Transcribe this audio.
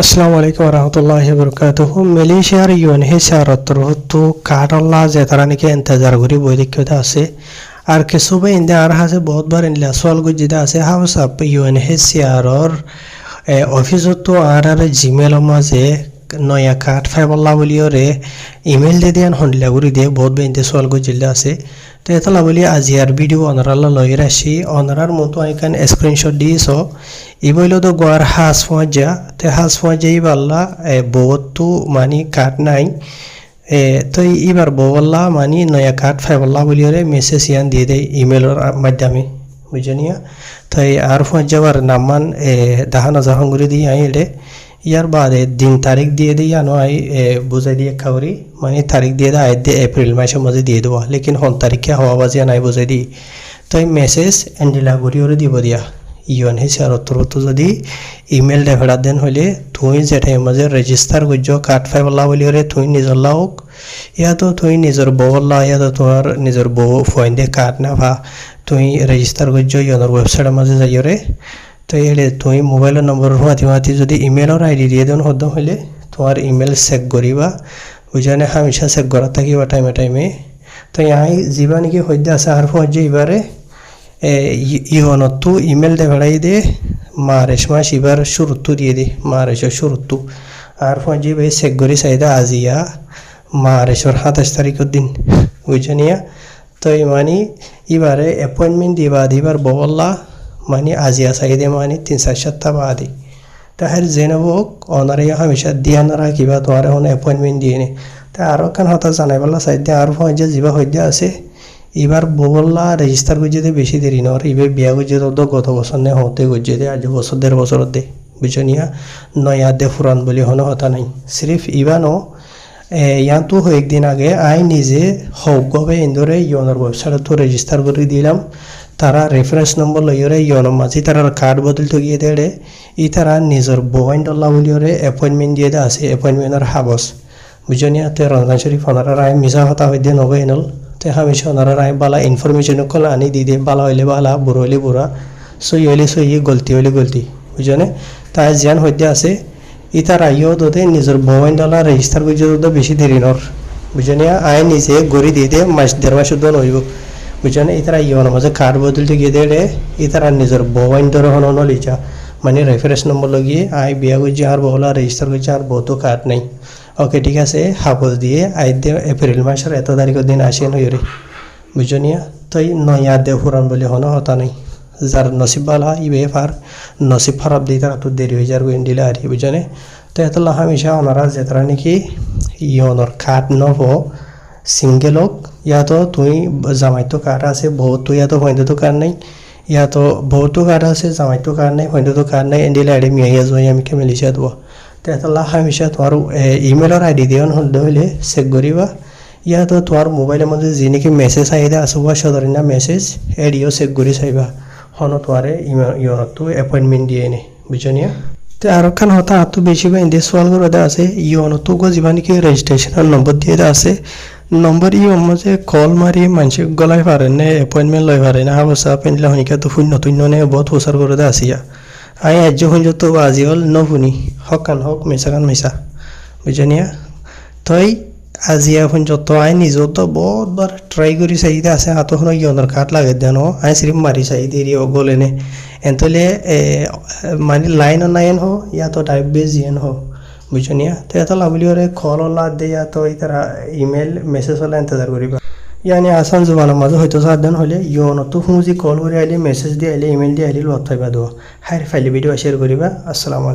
আসসালামু আলাইকুম রহমতুল্লাহি বরকাতুহু মালয়েশিয়ার ইউএনএইচআর তরফতো কার্ডল্লা যেতারা নাকি ইন্তজার করি বই দেখিতে আছে আর কিছু বা ইন্দে আর হাসে বহুতবার ইনলা সোয়াল গুজিদা আছে হাউস আপ ইউএনএইচআরর অফিসতো আর জিমেল মাঝে নয়া কার্ড ফাইবল্লা বলিওরে ইমেল দিয়ে দিয়ান হন্ডিলা করি দিয়ে বহুত বা ইন্দে সোয়াল গুজিল্লা আছে তো এতলা বলি আজি আর ভিডিও অনারাল্লা লই রাশি অনারার মতো আইকান স্ক্রিনশট দিয়েছ ই বইল তো গোয়ার হাঁস ফজা তে হাঁস ফজাই বাল্লা বহুতো মানি কার্ড নাই তো এবার বল্লা মানি নয়া কার্ড ফাইবল্লা বলিওরে মেসেজ ইয়ান দিয়ে দেয় ইমেলের মাধ্যমে বুঝনিয়া তো আর ফজাবার নামান দাহানা জাহান করে দিয়ে আইলে ইয়ার বাদে দিন তারিখ দিয়ে দিই আনো আই বুঝাই দিয়ে খাওয়ারি মানে তারিখ দিয়ে দেয় এপ্রিল মাসের মধ্যে দিয়ে দেওয়া লেকিন হন তারিখে হওয়া বাজিয়া নাই বুঝাই দিই তো এই মেসেজ এন্ডিলা করিওরে দিব দিয়া ইউএনএইচআর তরফতো যদি ইমেল ডেভেলপ দেন হলে তুই যেটাই মাঝে রেজিস্টার করছ কার্ড ফাইবল্লা বলিওরে তুই নিজর লাওক ইয়াতো তুই নিজর বউল্লা ইয়াতো তোমার নিজর বউ ফোন দিয়ে কার্ড না বা তুই রেজিস্টার করছ ইউএনের ওয়েবসাইটের মাঝে যাইরে তো এলে তুই মোবাইলের নম্বর মাতি যদি ইমেলের আইডি দিয়ে দেন হদ হলে তোমার ইমেল চেক করিবা বুঝানে হামেশা চেক করা থাকিবা টাইমে টাইমে তো ইয়াই যা নাকি সদ্য আছে আর ফোন যে এবারে ইউএনতো ইমেল দেখাই দে মার্চ মাস এবার শুরুতো দিয়ে দে মার্চের শুরুতো আর ফোন যে ভাই চেক করি চাইদা আজিয়া মার্চের 27 তারিখের দিন বুঝানিয়া তো মানে এবারে অ্যাপয়েন্টমেন্ট দিবা দিবার বল্লা মানে আজিয়া চাইদে মানে 3-4 সপ্তাহ বাদে তাহার জেনবক অনারে হামেশা দিয়া নারা কিবা তোমার এখন অ্যাপয়েন্টমেন্ট দিয়ে নে তা আরও কান হতা জানাই বলা চাইদে আর ফোন যে যা সদ্য আছে এবার বগল্লা রেজিস্টার করছে বেশি দেরি নয় এবার বিয়া করছে তো গত বছর নে হতে করছে দে আজ বছর 1.5 বছর দে বুঝনিয়া নয়া দে ফুরান বলে হনো হতা নাই সিরিফ ইবানো ইয়াতো একদিন আগে আই নিজে হকভাবে ইন্দোরে ইউএনের ওয়েবসাইটত রেজিস্টার করে দিলাম তারা রেফারেন্স নম্বর লইরে ইউএনের মাঝে তারা কার্ড বদল তো গিয়ে দেড়ে ই তারা নিজের বইন ডল্লা বলিওরে অ্যাপয়েন্টমেন্ট দিয়ে দে আছে অ্যাপয়েন্টমেন্টের হাবস বুঝনিয়া তো রমজান শরীফ ওনারা রায় মিশা হতা হইতে নবে এনল তো হামেশা ওনারা রায় বালা ইনফরমেশন কল আনি দি দে বালা হইলে বালা বুড়ো হইলে বুড়া সই হইলে সই গলতি হইলে গলতি বুঝনে তাই জ্ঞান হইতে আছে ই তারা ইও দোতে নিজের বইন ডলা রেজিস্টার করছে তো বেশি দেরি নর বুঝনিয়া আই নিজে গড়ি দিয়ে দে মাস 1.5 মাস দন হইব বুঝনে ই তারা ইওর মাঝে কার্ড বদলতে গিয়ে দেড়ে ই তারা নিজের বইন ধর হন লিচা মানে রেফারেন্স নম্বর লাগিয়ে আই বিয়া করছে আর বহলা রেজিস্টার করছে আর বহুতো কার্ড নাই ওকে ঠিক আছে হাবস দিয়ে আই দে এপ্রিল মাসের এত তারিখের দিন আসে নইরে বুঝনিয়া তো নয়া দে ফুরান বলে হনো হতা নাই যার নসিব বালা ইবে ফার নসিব খারাপ দিয়ে তারা তো দেরি হয়ে যার গোয়েন দিলে আর বুঝনে তো এতলা হামেশা ওনারা যেতারা নাকি ইউএনের কার্ড নব সিঙ্গেলক ইয়াতো তুই জামাইতো কার্ড আছে বহুতো ইয়াতো হইতো কার্ড নাই ইয়াতো বহুতো কার্ড আছে জামাইতো কার্ড নাই হইতো কার্ড নাই এন্ডিলে আইডি মিয়া যাই আমি কে মেলিশা দেবো তো এতলা হামেশা তোমার ইমেলের আইডি দিয়ে হলে চেক করিবা ইয়াতো তোমার মোবাইলের মধ্যে যি নাকি মেসেজ আহিদা আছে বা সদরিনা মেসেজ এডিও চেক করে চাইবা হনো তোয়ারে ইউএনতো অ্যাপয়েন্টমেন্ট দিয়ে নে বুঝনিয়া তো আর কান হতা আতো বেশি বা ইন্দে সোয়াল করে আছে ইউএনতো গো যা নাকি রেজিস্ট্রেশনের নম্বর দিয়ে আছে নম্বর ইউএন মাঝে কল মারি মানুষ গলাই পারে নে অ্যাপয়েন্টমেন্ট লই পারে না অবস্থা পেনলা হনিকা তো শূন্য শূন্য নে বহুত হুসার করে আসিয়া আই আজ শুনছ তো আজি হল নশুনি হকান হক মিশাকান মিশা বুঝনিয়া তই আজি এখন যত আই নিজেও তো বহুতবার ট্রাই করি চাইতে আছে হাতখন ইউএনের কার্ড লাগে দেন আই সিরিফ মারি চাই দিয়ে গলে নে এনতলে মানে লাইন নাইন হো ইয়া তো টাইপ বেজ ইয়েন হো বুঝনিয়া তো এত লাভলি ওরে কল ওলা দে ইয়া তো তারা ইমেল মেসেজ ওলা ইন্তজার করিবা ইয়ানি আসান জুবানের মাঝে হয়তো সাধারণ হলে ইউএনতো শুনি কল করে আইলে মেসেজ দিয়ে আইলে ইমেল দিয়ে আইলে লত থাকবা দো হাই ফাইলে ভিডিও শেয়ার করিবা আসসালামু আলাইকুম।